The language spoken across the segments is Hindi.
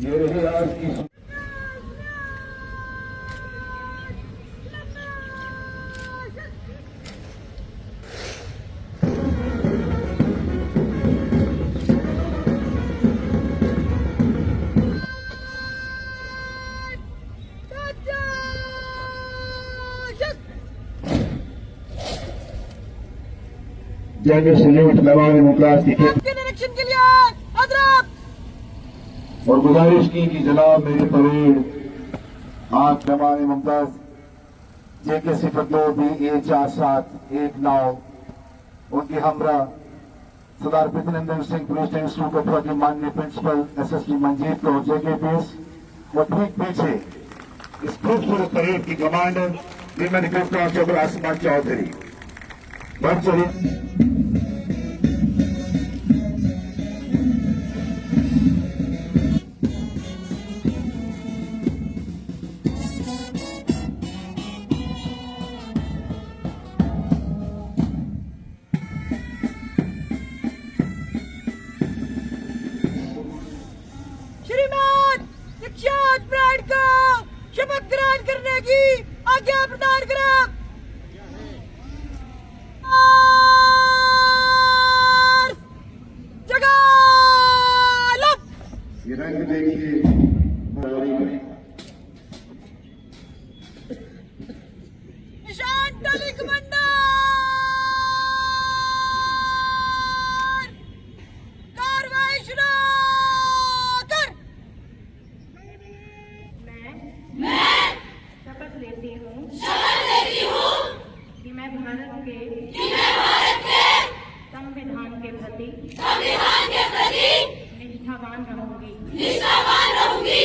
ये रही आज की जंग सल्यूट मेहमान मुमताज की निरीक्षण के लिए और गुजारिश की कि जनाब मेरे परेड आज मेहमान मुमताज JK 02 BA4719 उनकी हमरा सरदार पृथ्वीनंदन सिंह पुलिस इंस्टीट्यूट कठुआ के माननीय principal SSP Manjit Kaur JKPS और ठीक पीछे इस खूबसूरत परेड की कमांडर विमेन ग्रुप कांस्टेबल आसमान चौधरी बढ़ चलिए। श्रीमान दीक्षांत परेड को शपथ ग्रहण करने की आज्ञा प्रदान करें। ये रंग देखिए निशान टली कमांडर कार्रवाई शुरू कर। मैं शपथ लेती हूँ कि मैं भारत के संविधान के प्रति निष्ठावान रहूंगी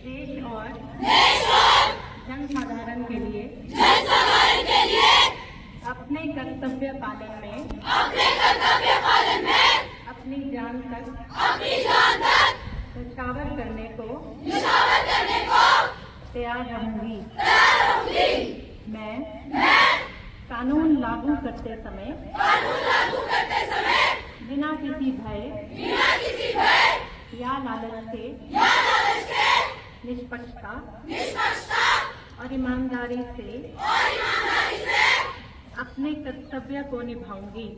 देश और जनसाधारण के लिए अपने कर्तव्य पालन में अपनी जान तक न्यौछावर करने को तैयार रहूंगी। मैं कानून लागू करते समय बिना किसी भय या लालच के निष्पक्षता और ईमानदारी से अपने कर्तव्य को निभाऊंगी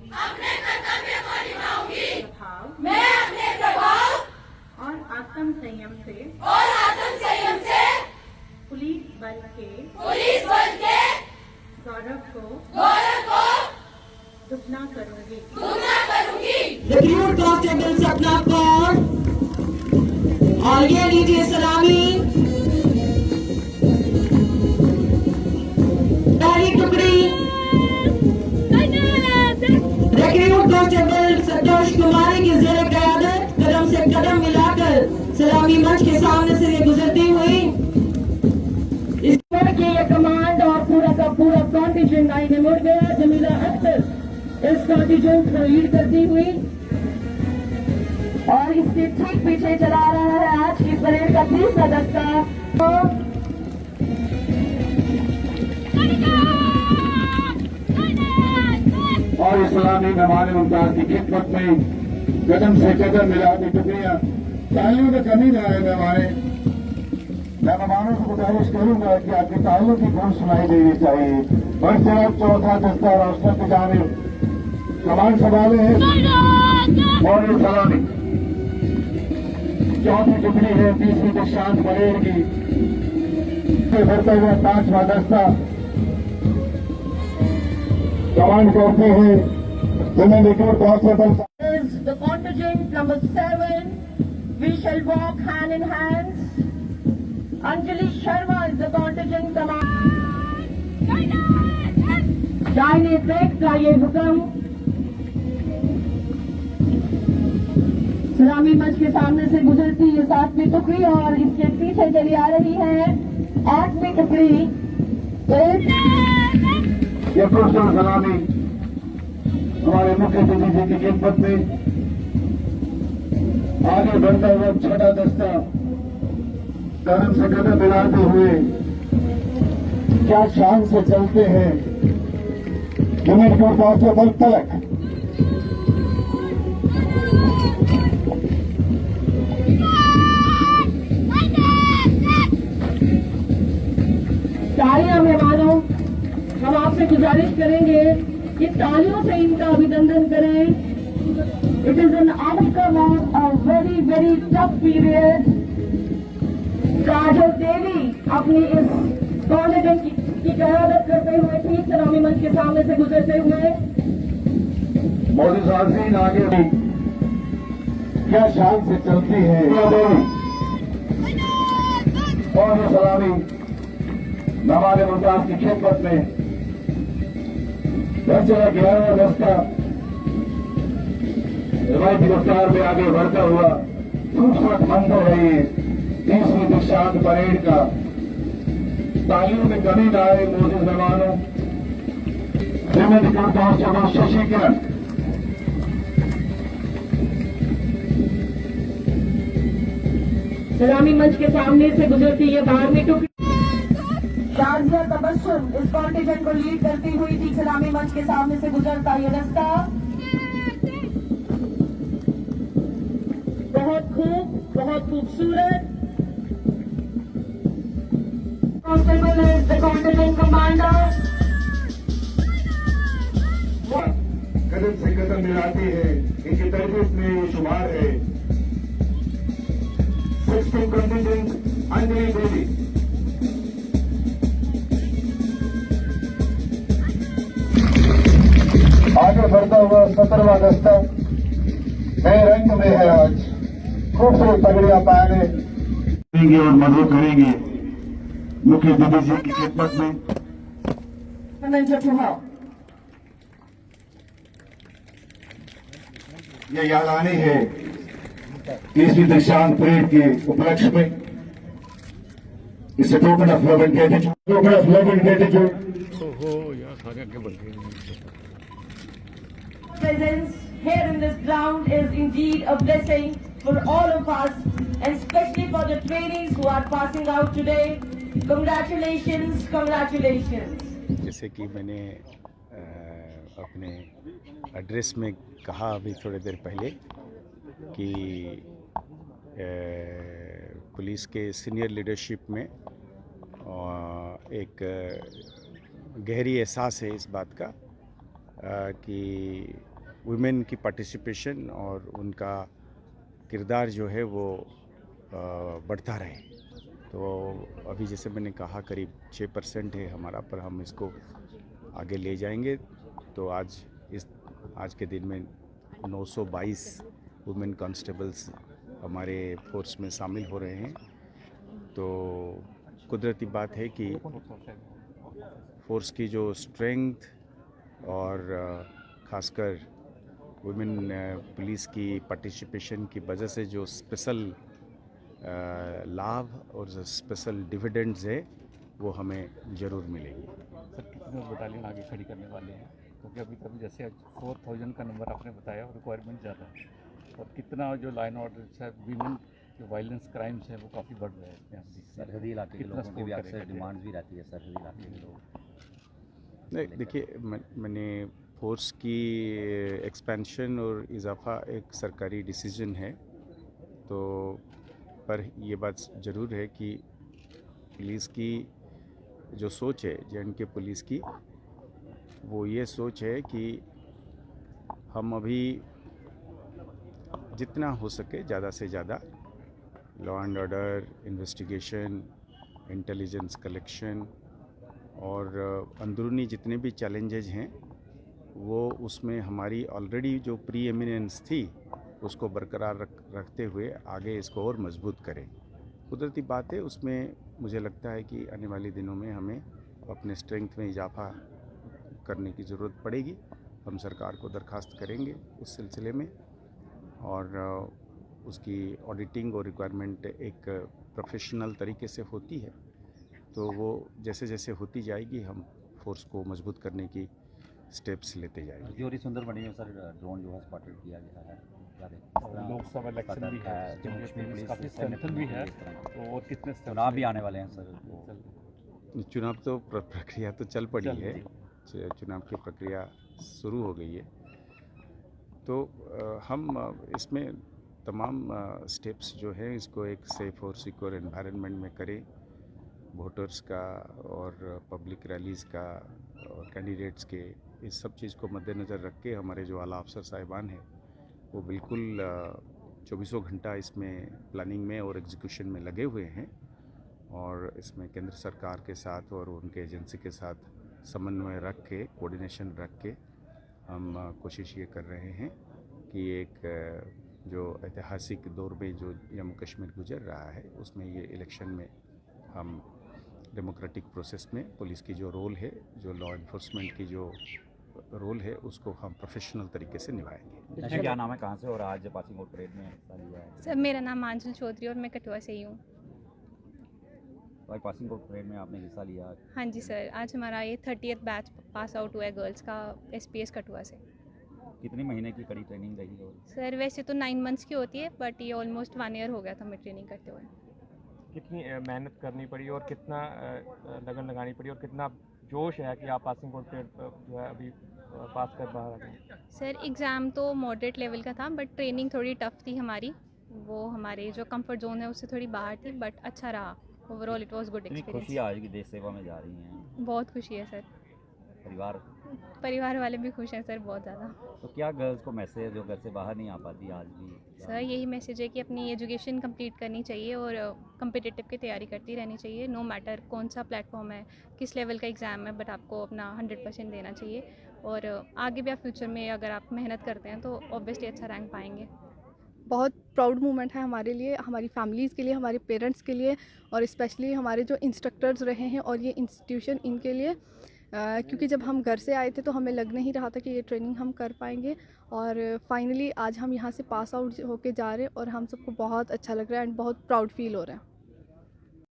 और आत्म संयम से पुलिस बल के गौरव को दुगना करूंगी। रिक्रूट कांस्टेबल सपना कौर और ये लीजिए सलामी। पहली टुकड़ी रिक्रूट कांस्टेबल संतोष कुमारी की जेर क़यादत कदम से कदम मिलाकर सलामी मंच के सामने से गुजरती हुई इस की ये कमांड और पूरा का पूरा कॉन्टिजेंट आईने मुड़ गया। जमीला अख्तर इस कॉन्टिजेंट को लीड करती हुई और इसके ठीक पीछे चला रहा है आज की परेड का तीसरा दस्ता। और इस्लामी मेहमान मुमताज की खिदमत में कदम से कदम मिलाती टुकड़ियां तालियों में कमी ना आए। मैं मेहमानों को गुजारिश करूंगा कि आपकी तालियों की गुण सुनाई देनी चाहिए। और तरफ चौथा दस्ता रोशनों की जानिब कमान संभाले हैं और ये सलामी चौथी टुकड़ी है 20वीं दीक्षांत परेड की बढ़ता हुआ 5वां दस्ता कमांड करते हैं जिन्हें recruit constable. The contingent number 7, we shall walk hand in hand. Anjali Sharma is the contingent commander. दाहिने ट्रैक का ये हुक्म सलामी मंच के सामने से गुजरती ये 7वीं टुकड़ी और इसके पीछे चली आ रही है 8वीं टुकड़ी। ये पुरस्कार सलामी हमारे मुख्य अतिथि जी की खिदमत में आगे बढ़ता हुआ छठा दस्ता कदम से कदम मिलाते हुए क्या शान से चलते हैं जमीनपुर पहुंचे बल तलक। तालियां मेहमानों, हम आपसे गुजारिश करेंगे कि तालियों से इनका अभिनंदन करें। It is an outcome of a very very tough period. Kajal Devi अपनी इस कॉन्टिजेंट की क़यादत करते हुए ठीक सलामी मंच के सामने से गुजरते हुए मोदी साहब आगे भी क्या शान से चलती है और ये सलामी हमारे मुल्तान की खिदमत में चला 11वां दस्ता रिवायती रफ्तार में आगे बढ़ता हुआ खूबसूरत मंजर है ये 30वीं दीक्षांत परेड का। तालियों में कमी न आए मोदी मेहमानों। श्रीमती कांस्टेबल शशि किरण सलामी मंच के सामने से गुजरती है 12वीं टुकड़ी। शाजिया तबस्सुम इस कॉन्टिजेंट को लीड करती हुई ठीक सलामी मंच के सामने से गुजरता ये दस्ता। बहुत खूबसूरत। Constable is the contingent commander. कदम से कदम मिलाती है इनकी तरबियत में ये शुमार है 16 कंटिजेंट अंजलि देवी। आगे बढ़ता हुआ 17वां दस्ता नए रंग में है आज। खूबसूरत पगड़ियां पहने करेंगे और मदद करेंगे मुख्य अतिथि जी की खिदमत में। ये यादानी है 30वीं दीक्षांत परेड के उपलक्ष्य में। इसे token of love and gratitude Presence here in this ground is indeed a blessing for all of us, and especially for the trainees who are passing out today. Congratulations, congratulations. जैसे कि मैंने अपने एड्रेस में कहा अभी थोड़ी देर पहले कि पुलिस के सीनियर लीडरशिप में एक गहरी एहसास है इस बात का कि वुमेन की पार्टिसिपेशन और उनका किरदार जो है वो बढ़ता रहे। तो अभी जैसे मैंने कहा करीब 6% है हमारा, पर हम इसको आगे ले जाएंगे। तो आज के दिन में 922 वुमेन कांस्टेबल्स हमारे फोर्स में शामिल हो रहे हैं। तो कुदरती बात है कि फोर्स की जो स्ट्रेंथ और ख़ासकर वुमेन पुलिस की पार्टिसिपेशन की वजह से जो स्पेशल लाभ और जो स्पेशल डिविडेंड्स है वो हमें ज़रूर मिलेगी। सर कितने बटालियन आगे खड़ी करने वाले हैं, क्योंकि अभी तक जैसे 4000 का नंबर आपने बताया और रिक्वायरमेंट ज़्यादा है, और कितना जो लाइन ऑर्डर है वीमेन जो वायलेंस क्राइम्स हैं वो काफ़ी बढ़ रहे हैं। सरहदी इलाके के लोगों की भी अक्सर डिमांड भी रहती है सरहदी इलाके के लोग। नहीं देखिए, मैंने फोर्स की एक्सपेंशन और इजाफा एक सरकारी डिसीजन है। तो पर ये बात ज़रूर है कि पुलिस की जो सोच है जे.एंड.के पुलिस की, वो ये सोच है कि हम अभी जितना हो सके ज़्यादा से ज़्यादा law and order, investigation, intelligence collection और अंदरूनी जितने भी चैलेंजेज हैं वो उसमें हमारी ऑलरेडी जो प्री एमिनेंस थी उसको बरकरार रखते हुए आगे इसको और मजबूत करें। कुदरती बात है, उसमें मुझे लगता है कि आने वाले दिनों में हमें अपने स्ट्रेंथ में इजाफा करने की ज़रूरत पड़ेगी। हम सरकार को दरख्वास्त करेंगे उस सिलसिले में, और उसकी ऑडिटिंग और रिक्वायरमेंट एक प्रोफेशनल तरीके से होती है, तो वो जैसे जैसे होती जाएगी हम फोर्स को मजबूत करने की स्टेप्स लेते जाएंगे। जोरी सुंदरबनी में सर ड्रोन जो है स्पॉटेड किया गया है, लोकसभा इलेक्शन भी है, जम्मू कश्मीर पुलिस काफ़ी स्ट्रेंथन भी है, तो और कितने चुनाव भी आने वाले हैं सर। चुनाव तो प्रक्रिया तो चल पड़ी है, चुनाव की प्रक्रिया शुरू हो गई है, तो हम इसमें तमाम स्टेप्स जो है इसको एक सेफ और सिक्योर एनवायरनमेंट में करें। वोटर्स का और पब्लिक रैलीज़ का और कैंडिडेट्स के, इस सब चीज़ को मद्देनज़र रख के हमारे जो आला अफसर साहिबान हैं वो बिल्कुल 24 घंटा इसमें प्लानिंग में और एग्जीक्यूशन में लगे हुए हैं, और इसमें केंद्र सरकार के साथ और उनके एजेंसी के साथ समन्वय रख के, कोऑर्डिनेशन रख के हम कोशिश ये कर रहे हैं कि एक जो ऐतिहासिक दौर में जो जम्मू कश्मीर गुजर रहा है उसमें ये इलेक्शन में हम डेमोक्रेटिक प्रोसेस में पुलिस की जो रोल है, जो लॉ इन्फोर्समेंट की जो रोल है, उसको हम प्रोफेशनल तरीके से निभाएंगे। अच्छा, क्या नाम है, कहाँ से और आज पासिंग आउट परेड में हिस्सा लिया है? सर मेरा नाम आंचल चौधरी और मैं कठुआ से ही हूँ। तो आज पासिंग आउट परेड में आपने हिस्सा लिया? हाँ जी सर, आज हमारा ये 30th बैच पास आउट हुआ है गर्ल्स का SPS कठुआ से। कितने महीने की कड़ी ट्रेनिंग रही है? सर वैसे तो 9 मंथ्स की होती है, बट ये ऑलमोस्ट 1 ईयर हो गया था हमें ट्रेनिंग करते हुए। कितनी मेहनत करनी पड़ी और कितना लगन लगानी पड़ी और कितना जोश है कि आप पासिंग आउट परेड जो है अभी पास कर बाहर आ गए? सर एग्ज़ाम तो मॉडरेट लेवल का था, बट ट्रेनिंग थोड़ी टफ थी हमारी, वो हमारे जो कंफर्ट जोन है उससे थोड़ी बाहर थी, बट अच्छा रहा। Overall it was good experience. खुशी आज की देश सेवा में जा रही हैं? बहुत खुशी है सर। परिवार वाले भी खुश हैं सर, बहुत ज़्यादा। तो क्या गर्ल्स को मैसेज जो घर से बाहर नहीं आ पाती आज भी? सर यही मैसेज है कि अपनी एजुकेशन कंप्लीट करनी चाहिए और कम्पिटिटिव की तैयारी करती रहनी चाहिए। नो मैटर कौन सा प्लेटफॉर्म है, किस लेवल का एग्ज़ाम है, बट आपको अपना 100% देना चाहिए, और आगे भी आप फ्यूचर में अगर आप मेहनत करते हैं तो ऑब्वियसली अच्छा रैंक पाएंगे। बहुत प्राउड मोमेंट है हमारे लिए, हमारी फैमिलीज़ के लिए, हमारे पेरेंट्स के लिए, और स्पेशली हमारे जो इंस्ट्रक्टर्स रहे हैं और ये इंस्टीट्यूशन, इनके लिए, क्योंकि जब हम घर से आए थे तो हमें लग नहीं रहा था कि ये ट्रेनिंग हम कर पाएंगे, और फाइनली आज हम यहाँ से पास आउट होके जा रहे हैं और हम सबको बहुत अच्छा लग रहा है एंड बहुत प्राउड फील हो रहा है।